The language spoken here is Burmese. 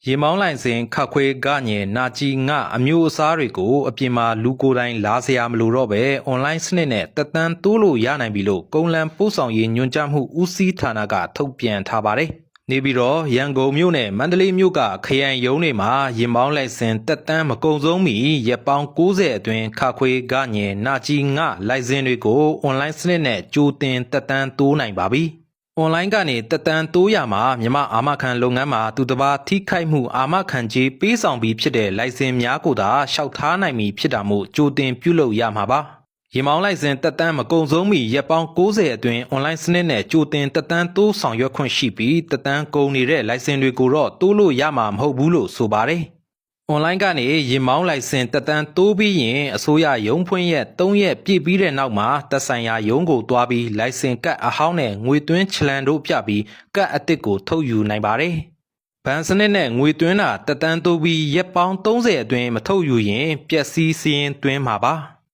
ရေမောင်းလိုင်စင်ခတ်ခွေကညင်နာကြီးငါအမျိုးအစားတွေကိုအပြင်မှာလူကိုယ်တိုင်လာစရာမလိုတော့ပဲအွန်လိုင်းစနစ်နဲ့တက်တန်းတိုးလို့ရနိုင်ပြီလို့ကုန်းလန်းပို့ဆောင်ရေးညွှန်ကြားမှုဦးစီးဌာနကထုတ်ပြန်ထားပါတယ်။နေပြီးတော့ရန်ကုန်မြို့နဲ့မန္တလေးမြို့ကခရိုင်ရုံးတွေမှာရေမောင်းလိုင်စင်တက်တန်းမကုန်ဆုံးမီရက်ပေါင်း90အတွင်းခတ်ခွေကညင်နာကြီးငါလိုင်စင်တွေကိုအွန်လိုင်းစနစ်နဲ့ကြိုတင်တက်တန်းတိုးနိုင်ပါပြီ။အွန်လိုင်းကနေတက်တန်းတိုးရမှာမြန်မာအာမခံလုပ်ငန်းမှာသူတစ်ပါးထိခိုက်မှုအာမခံကြေးပေးဆောင်ပြီးဖြစ်တဲ့လိုင်စင်များကိုသာလျှောက်ထားနိုင်ပြီဖြစ်တာမို့ကြိုတင်ပြုလုပ်ရမှာပါ။ရေမောင်းလိုင်စင်တက်တန်းမကုန်ဆုံးမီရက်ပေါင်း90အတွင်းအွန်လိုင်းစနစ်နဲ့ကြိုတင်တက်တန်းတိုးဆောင်ရွက်ခွင့်ရှိပြီးတက်တန်းကုန်နေတဲ့လိုင်စင်တွေကိုတော့တိုးလို့ရမှာမဟုတ်ဘူးလို့ဆိုပါတယ်။အွန်လိုင်းကနေရေမောင်းလိုင်စင်တက်တန်းတိုးပြီးရင်အစိုးရရုံးဖွင့်ရက်3ရက်ပြည့်ပြီးတဲ့နောက်မှာသက်ဆိုင်ရာရုံးကိုတွားပြီးလိုင်စင်ကတ်အဟောင်းနဲ့ငွေသွင်းချလန်တို့ပြပြီးကတ်အသစ်ကိုထုတ်ယူနိုင်ပါတယ်။ဘဏ်စနစ်နဲ့ငွေသွင်းတာတက်တန်းတိုးပြီးရက်ပေါင်း30အတွင်းမထုတ်ယူရင်ပျက်စီးစည်းရင်သွင်းမှာပါ။